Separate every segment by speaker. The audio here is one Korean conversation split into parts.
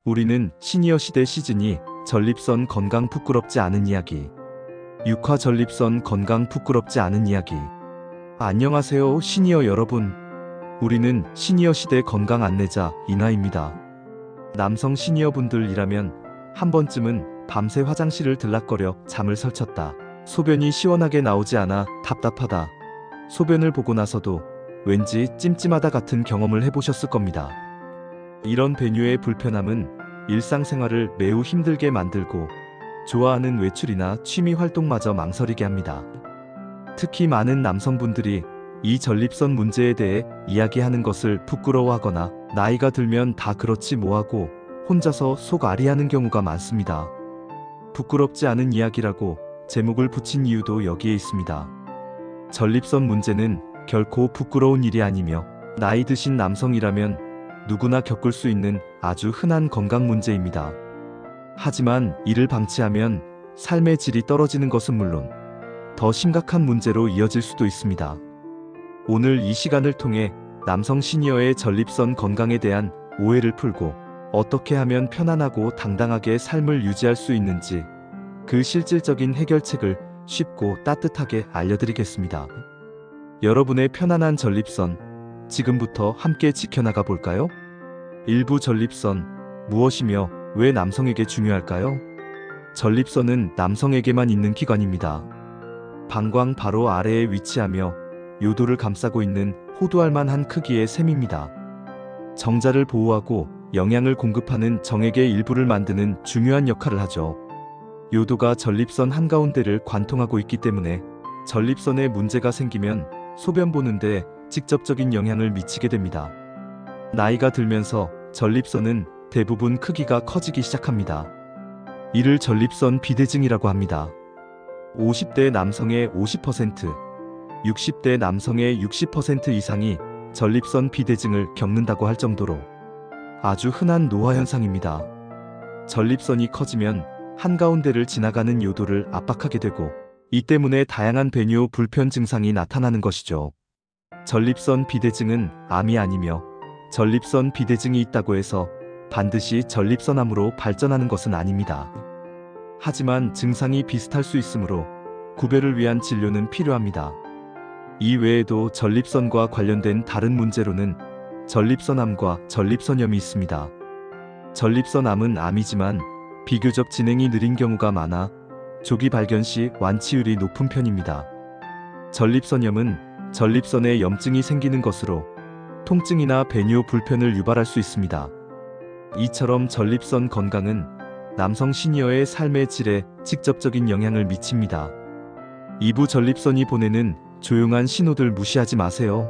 Speaker 1: 우리는 시니어 시대 시즌2 전립선 건강 부끄럽지 않은 이야기 6화 전립선 건강 부끄럽지 않은 이야기. 안녕하세요 시니어 여러분. 우리는 시니어 시대 건강 안내자 이나입니다. 남성 시니어분들이라면 한 번쯤은 밤새 화장실을 들락거려 잠을 설쳤다. 소변이 시원하게 나오지 않아 답답하다. 소변을 보고 나서도 왠지 찜찜하다 같은 경험을 해보셨을 겁니다. 이런 배뇨의 불편함은 일상생활을 매우 힘들게 만들고 좋아하는 외출이나 취미 활동마저 망설이게 합니다. 특히 많은 남성분들이 이 전립선 문제에 대해 이야기하는 것을 부끄러워하거나 나이가 들면 다 그렇지 뭐하고 혼자서 속앓이하는 경우가 많습니다. 부끄럽지 않은 이야기라고 제목을 붙인 이유도 여기에 있습니다. 전립선 문제는 결코 부끄러운 일이 아니며 나이 드신 남성이라면 누구나 겪을 수 있는 아주 흔한 건강 문제입니다. 하지만 이를 방치하면 삶의 질이 떨어지는 것은 물론 더 심각한 문제로 이어질 수도 있습니다. 오늘 이 시간을 통해 남성 시니어의 전립선 건강에 대한 오해를 풀고 어떻게 하면 편안하고 당당하게 삶을 유지할 수 있는지 그 실질적인 해결책을 쉽고 따뜻하게 알려드리겠습니다. 여러분의 편안한 전립선, 지금부터 함께 지켜나가 볼까요? 일부 전립선, 무엇이며 왜 남성에게 중요할까요? 전립선은 남성에게만 있는 기관입니다. 방광 바로 아래에 위치하며 요도를 감싸고 있는 호두알 만한 크기의 샘입니다. 정자를 보호하고 영양을 공급하는 정액의 일부를 만드는 중요한 역할을 하죠. 요도가 전립선 한가운데를 관통하고 있기 때문에 전립선에 문제가 생기면 소변 보는데 직접적인 영향을 미치게 됩니다. 나이가 들면서 전립선은 대부분 크기가 커지기 시작합니다. 이를 전립선 비대증이라고 합니다. 50대 남성의 50%, 60대 남성의 60% 이상이 전립선 비대증을 겪는다고 할 정도로 아주 흔한 노화 현상입니다. 전립선이 커지면 한가운데를 지나가는 요도를 압박하게 되고 이 때문에 다양한 배뇨 불편 증상이 나타나는 것이죠. 전립선 비대증은 암이 아니며 전립선 비대증이 있다고 해서 반드시 전립선암으로 발전하는 것은 아닙니다. 하지만 증상이 비슷할 수 있으므로 구별을 위한 진료는 필요합니다. 이 외에도 전립선과 관련된 다른 문제로는 전립선암과 전립선염이 있습니다. 전립선암은 암이지만 비교적 진행이 느린 경우가 많아 조기 발견 시 완치율이 높은 편입니다. 전립선염은 전립선에 염증이 생기는 것으로 통증이나 배뇨 불편을 유발할 수 있습니다. 이처럼 전립선 건강은 남성 시니어의 삶의 질에 직접적인 영향을 미칩니다. 이부 전립선이 보내는 조용한 신호들 무시하지 마세요.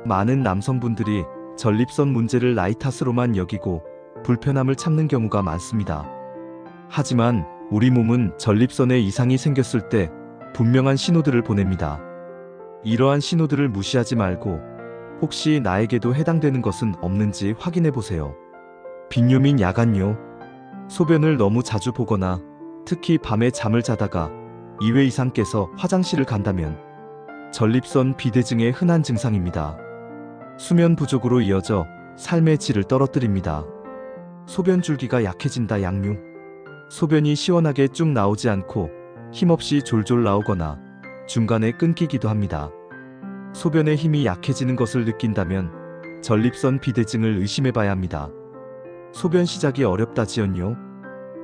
Speaker 1: 많은 남성분들이 전립선 문제를 나이 탓으로만 여기고 불편함을 참는 경우가 많습니다. 하지만 우리 몸은 전립선에 이상이 생겼을 때 분명한 신호들을 보냅니다. 이러한 신호들을 무시하지 말고 혹시 나에게도 해당되는 것은 없는지 확인해 보세요. 빈뇨 및 야간뇨, 소변을 너무 자주 보거나 특히 밤에 잠을 자다가 2회 이상 깨서 화장실을 간다면 전립선 비대증의 흔한 증상입니다. 수면 부족으로 이어져 삶의 질을 떨어뜨립니다. 소변 줄기가 약해진다 양뇨, 소변이 시원하게 쭉 나오지 않고 힘없이 졸졸 나오거나 중간에 끊기기도 합니다. 소변의 힘이 약해지는 것을 느낀다면 전립선 비대증을 의심해 봐야 합니다. 소변 시작이 어렵다 지연요,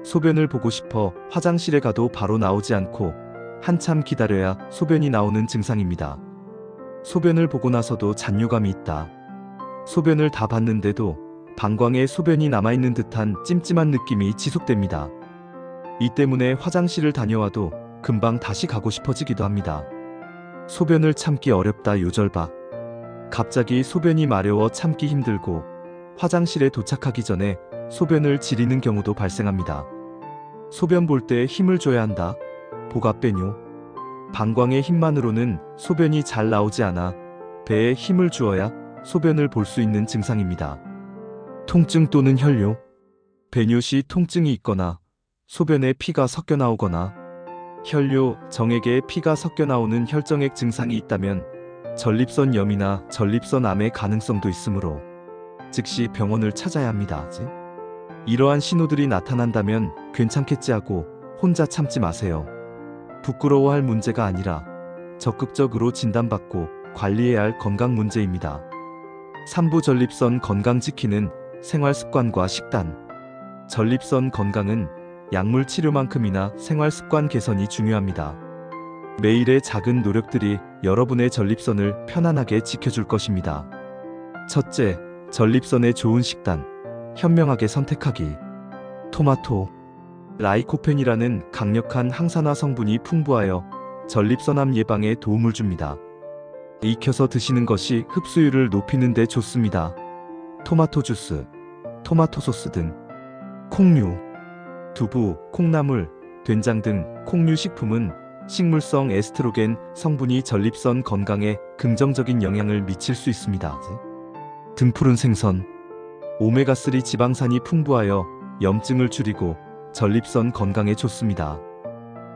Speaker 1: 소변을 보고 싶어 화장실에 가도 바로 나오지 않고 한참 기다려야 소변이 나오는 증상입니다. 소변을 보고 나서도 잔뇨감이 있다. 소변을 다 봤는데도 방광에 소변이 남아있는 듯한 찜찜한 느낌이 지속됩니다. 이 때문에 화장실을 다녀와도 금방 다시 가고 싶어지기도 합니다. 소변을 참기 어렵다 요절박, 갑자기 소변이 마려워 참기 힘들고 화장실에 도착하기 전에 소변을 지리는 경우도 발생합니다. 소변 볼 때 힘을 줘야 한다 복압배뇨, 방광의 힘만으로는 소변이 잘 나오지 않아 배에 힘을 주어야 소변을 볼 수 있는 증상입니다. 통증 또는 혈뇨, 배뇨 시 통증이 있거나 소변에 피가 섞여 나오거나 혈뇨, 정액에 피가 섞여 나오는 혈정액 증상이 있다면 전립선염이나 전립선암의 가능성도 있으므로 즉시 병원을 찾아야 합니다. 이러한 신호들이 나타난다면 괜찮겠지 하고 혼자 참지 마세요. 부끄러워할 문제가 아니라 적극적으로 진단받고 관리해야 할 건강 문제입니다. 3부 전립선 건강 지키는 생활 습관과 식단. 전립선 건강은 약물 치료만큼이나 생활 습관 개선이 중요합니다. 매일의 작은 노력들이 여러분의 전립선을 편안하게 지켜줄 것입니다. 첫째, 전립선에 좋은 식단. 현명하게 선택하기. 토마토. 라이코펜이라는 강력한 항산화 성분이 풍부하여 전립선암 예방에 도움을 줍니다. 익혀서 드시는 것이 흡수율을 높이는 데 좋습니다. 토마토 주스, 토마토 소스 등. 콩류. 두부, 콩나물, 된장 등 콩류 식품은 식물성 에스트로겐 성분이 전립선 건강에 긍정적인 영향을 미칠 수 있습니다. 등푸른 생선. 오메가3 지방산이 풍부하여 염증을 줄이고 전립선 건강에 좋습니다.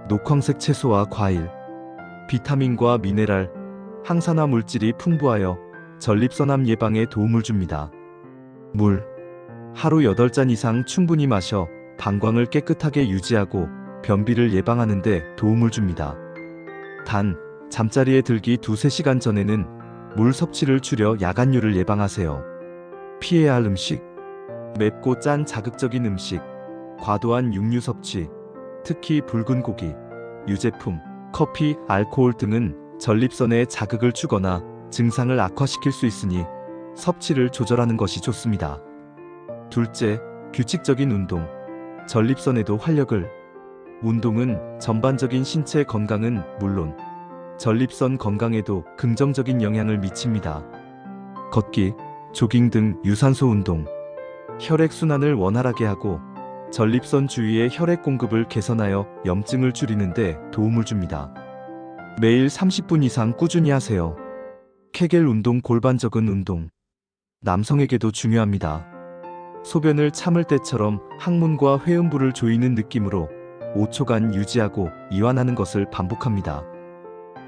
Speaker 1: 녹황색 채소와 과일. 비타민과 미네랄, 항산화 물질이 풍부하여 전립선암 예방에 도움을 줍니다. 물. 하루 8잔 이상 충분히 마셔 방광을 깨끗하게 유지하고 변비를 예방하는 데 도움을 줍니다. 단, 잠자리에 들기 2-3시간 전에는 물 섭취를 줄여 야간류를 예방하세요. 피해야 할 음식. 맵고 짠 자극적인 음식, 과도한 육류 섭취, 특히 붉은 고기, 유제품, 커피, 알코올 등은 전립선에 자극을 주거나 증상을 악화시킬 수 있으니 섭취를 조절하는 것이 좋습니다. 둘째, 규칙적인 운동. 전립선에도 활력을. 운동은 전반적인 신체 건강은 물론 전립선 건강에도 긍정적인 영향을 미칩니다. 걷기, 조깅 등 유산소 운동. 혈액순환을 원활하게 하고 전립선 주위의 혈액 공급을 개선하여 염증을 줄이는 데 도움을 줍니다. 매일 30분 이상 꾸준히 하세요. 케겔 운동, 골반적은 운동. 남성에게도 중요합니다. 소변을 참을 때처럼 항문과 회음부를 조이는 느낌으로 5초간 유지하고 이완하는 것을 반복합니다.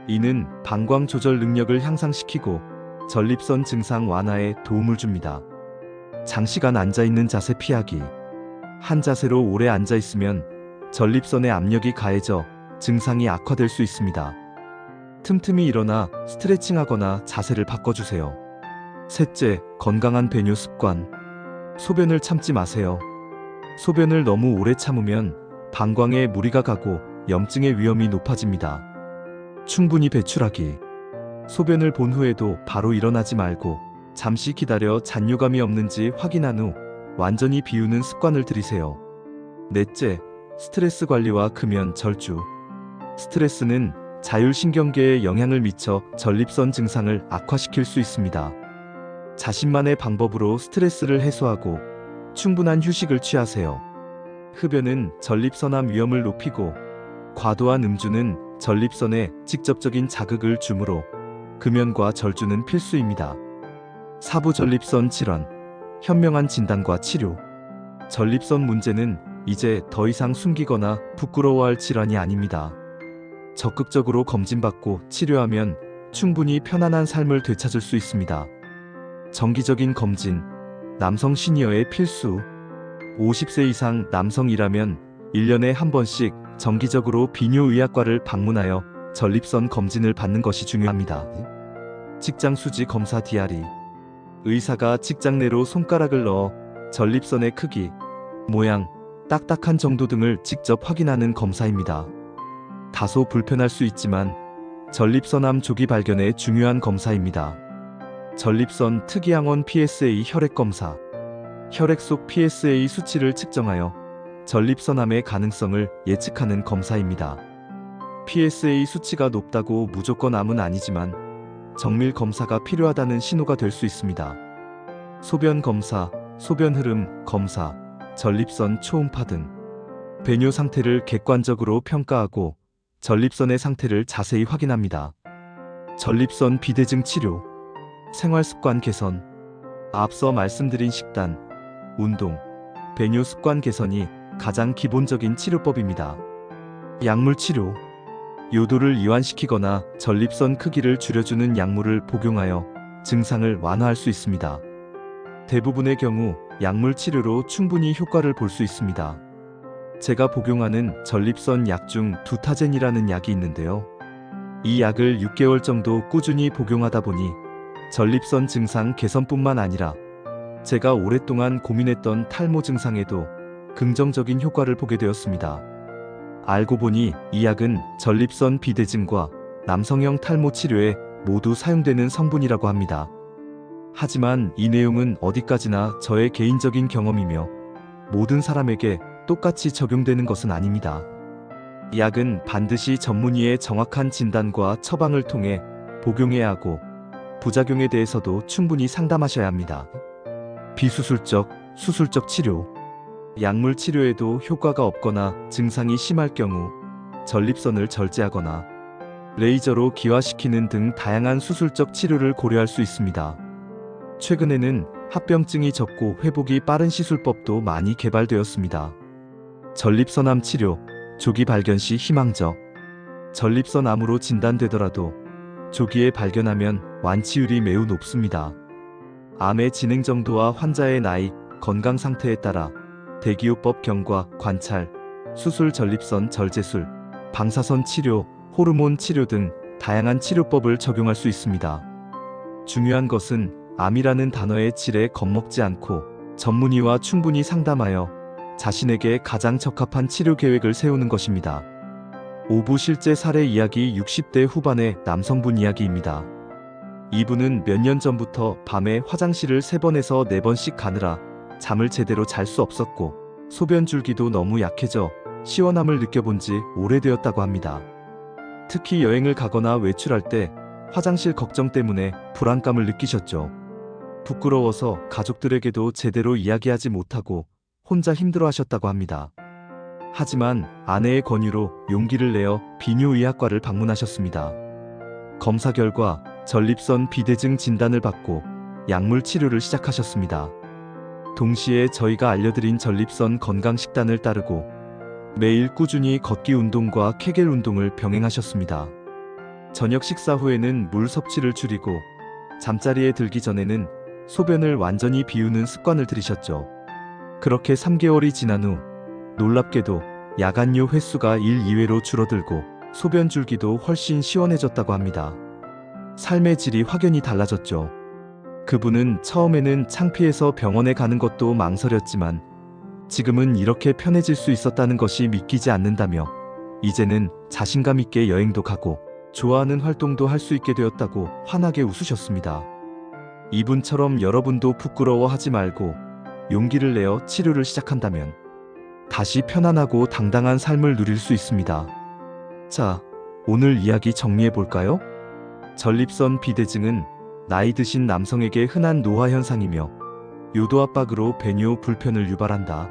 Speaker 1: 이는 방광 조절 능력을 향상시키고 전립선 증상 완화에 도움을 줍니다. 장시간 앉아있는 자세 피하기. 한 자세로 오래 앉아있으면 전립선에 압력이 가해져 증상이 악화될 수 있습니다. 틈틈이 일어나 스트레칭하거나 자세를 바꿔주세요. 셋째, 건강한 배뇨 습관. 소변을 참지 마세요. 소변을 너무 오래 참으면 방광에 무리가 가고 염증의 위험이 높아집니다. 충분히 배출하기. 소변을 본 후에도 바로 일어나지 말고 잠시 기다려 잔뇨감이 없는지 확인한 후 완전히 비우는 습관을 들이세요. 넷째, 스트레스 관리와 금연 절주. 스트레스는 자율신경계에 영향을 미쳐 전립선 증상을 악화시킬 수 있습니다. 자신만의 방법으로 스트레스를 해소하고 충분한 휴식을 취하세요. 흡연은 전립선암 위험을 높이고 과도한 음주는 전립선에 직접적인 자극을 주므로 금연과 절주는 필수입니다. 사부 전립선 질환, 현명한 진단과 치료. 전립선 문제는 이제 더 이상 숨기거나 부끄러워할 질환이 아닙니다. 적극적으로 검진받고 치료하면 충분히 편안한 삶을 되찾을 수 있습니다. 정기적인 검진, 남성 시니어의 필수. 50세 이상 남성이라면 1년에 한 번씩 정기적으로 비뇨의학과를 방문하여 전립선 검진을 받는 것이 중요합니다. 직장 수지 검사 DRE. 의사가 직장 내로 손가락을 넣어 전립선의 크기, 모양, 딱딱한 정도 등을 직접 확인하는 검사입니다. 다소 불편할 수 있지만 전립선암 조기 발견에 중요한 검사입니다. 전립선 특이항원 PSA 혈액 검사. 혈액 속 PSA 수치를 측정하여 전립선암의 가능성을 예측하는 검사입니다. PSA 수치가 높다고 무조건 암은 아니지만 정밀 검사가 필요하다는 신호가 될 수 있습니다. 소변 검사, 소변 흐름 검사, 전립선 초음파 등. 배뇨 상태를 객관적으로 평가하고 전립선의 상태를 자세히 확인합니다. 전립선 비대증 치료, 생활습관 개선. 앞서 말씀드린 식단, 운동, 배뇨 습관 개선이 가장 기본적인 치료법입니다. 약물 치료. 요도를 이완시키거나 전립선 크기를 줄여주는 약물을 복용하여 증상을 완화할 수 있습니다. 대부분의 경우 약물 치료로 충분히 효과를 볼 수 있습니다. 제가 복용하는 전립선 약 중 두타젠이라는 약이 있는데요. 이 약을 6개월 정도 꾸준히 복용하다 보니 전립선 증상 개선뿐만 아니라 제가 오랫동안 고민했던 탈모 증상에도 긍정적인 효과를 보게 되었습니다. 알고 보니 이 약은 전립선 비대증과 남성형 탈모 치료에 모두 사용되는 성분이라고 합니다. 하지만 이 내용은 어디까지나 저의 개인적인 경험이며 모든 사람에게 똑같이 적용되는 것은 아닙니다. 이 약은 반드시 전문의의 정확한 진단과 처방을 통해 복용해야 하고 부작용에 대해서도 충분히 상담하셔야 합니다. 비수술적, 수술적 치료. 약물 치료에도 효과가 없거나 증상이 심할 경우 전립선을 절제하거나 레이저로 기화시키는 등 다양한 수술적 치료를 고려할 수 있습니다. 최근에는 합병증이 적고 회복이 빠른 시술법도 많이 개발되었습니다. 전립선암 치료, 조기 발견 시 희망적. 전립선암으로 진단되더라도 조기에 발견하면 완치율이 매우 높습니다. 암의 진행 정도와 환자의 나이, 건강 상태에 따라 대기요법 경과, 관찰, 수술 전립선 절제술, 방사선 치료, 호르몬 치료 등 다양한 치료법을 적용할 수 있습니다. 중요한 것은 암이라는 단어의 질에 겁먹지 않고 전문의와 충분히 상담하여 자신에게 가장 적합한 치료 계획을 세우는 것입니다. 5부 실제 사례 이야기. 60대 후반의 남성분 이야기입니다. 이분은 몇 년 전부터 밤에 화장실을 3번에서 4번씩 가느라 잠을 제대로 잘 수 없었고 소변 줄기도 너무 약해져 시원함을 느껴본 지 오래되었다고 합니다. 특히 여행을 가거나 외출할 때 화장실 걱정 때문에 불안감을 느끼셨죠. 부끄러워서 가족들에게도 제대로 이야기하지 못하고 혼자 힘들어하셨다고 합니다. 하지만 아내의 권유로 용기를 내어 비뇨의학과를 방문하셨습니다. 검사 결과 전립선 비대증 진단을 받고 약물 치료를 시작하셨습니다. 동시에 저희가 알려드린 전립선 건강 식단을 따르고 매일 꾸준히 걷기 운동과 케겔 운동을 병행하셨습니다. 저녁 식사 후에는 물 섭취를 줄이고 잠자리에 들기 전에는 소변을 완전히 비우는 습관을 들이셨죠. 그렇게 3개월이 지난 후 놀랍게도 야간요 횟수가 1, 2회로 줄어들고 소변 줄기도 훨씬 시원해졌다고 합니다. 삶의 질이 확연히 달라졌죠. 그분은 처음에는 창피해서 병원에 가는 것도 망설였지만 지금은 이렇게 편해질 수 있었다는 것이 믿기지 않는다며 이제는 자신감 있게 여행도 가고 좋아하는 활동도 할 수 있게 되었다고 환하게 웃으셨습니다. 이분처럼 여러분도 부끄러워하지 말고 용기를 내어 치료를 시작한다면 다시 편안하고 당당한 삶을 누릴 수 있습니다. 자, 오늘 이야기 정리해 볼까요? 전립선 비대증은 나이 드신 남성에게 흔한 노화 현상이며 요도 압박으로 배뇨 불편을 유발한다.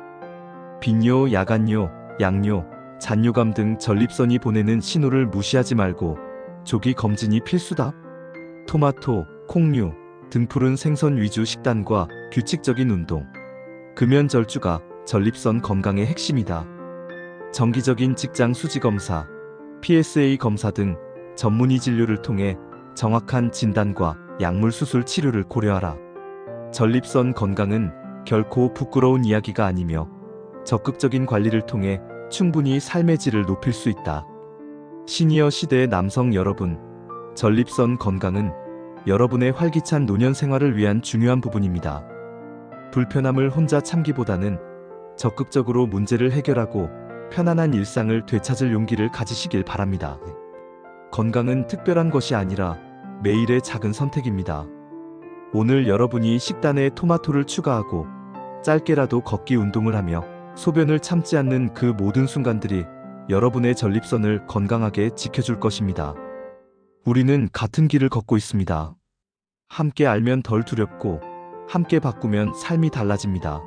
Speaker 1: 빈뇨, 야간뇨, 양뇨, 잔뇨감 등 전립선이 보내는 신호를 무시하지 말고 조기 검진이 필수다. 토마토, 콩류, 등푸른 생선 위주 식단과 규칙적인 운동, 금연절주가 전립선 건강의 핵심이다. 정기적인 직장 수지 검사, PSA 검사 등 전문의 진료를 통해 정확한 진단과 약물 수술 치료를 고려하라. 전립선 건강은 결코 부끄러운 이야기가 아니며 적극적인 관리를 통해 충분히 삶의 질을 높일 수 있다. 시니어 시대의 남성 여러분, 전립선 건강은 여러분의 활기찬 노년 생활을 위한 중요한 부분입니다. 불편함을 혼자 참기보다는 적극적으로 문제를 해결하고 편안한 일상을 되찾을 용기를 가지시길 바랍니다. 건강은 특별한 것이 아니라 매일의 작은 선택입니다. 오늘 여러분이 식단에 토마토를 추가하고 짧게라도 걷기 운동을 하며 소변을 참지 않는 그 모든 순간들이 여러분의 전립선을 건강하게 지켜줄 것입니다. 우리는 같은 길을 걷고 있습니다. 함께 알면 덜 두렵고 함께 바꾸면 삶이 달라집니다.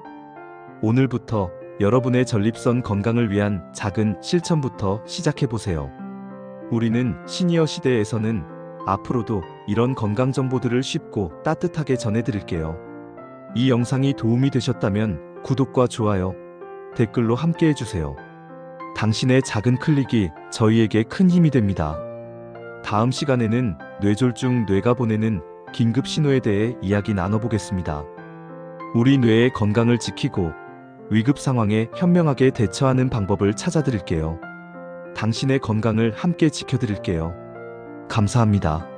Speaker 1: 오늘부터 여러분의 전립선 건강을 위한 작은 실천부터 시작해보세요. 우리는 시니어 시대에서는 앞으로도 이런 건강 정보들을 쉽고 따뜻하게 전해드릴게요. 이 영상이 도움이 되셨다면 구독과 좋아요, 댓글로 함께 해주세요. 당신의 작은 클릭이 저희에게 큰 힘이 됩니다. 다음 시간에는 뇌졸중 뇌가 보내는 긴급 신호에 대해 이야기 나눠보겠습니다. 우리 뇌의 건강을 지키고 위급 상황에 현명하게 대처하는 방법을 찾아드릴게요. 당신의 건강을 함께 지켜드릴게요. 감사합니다.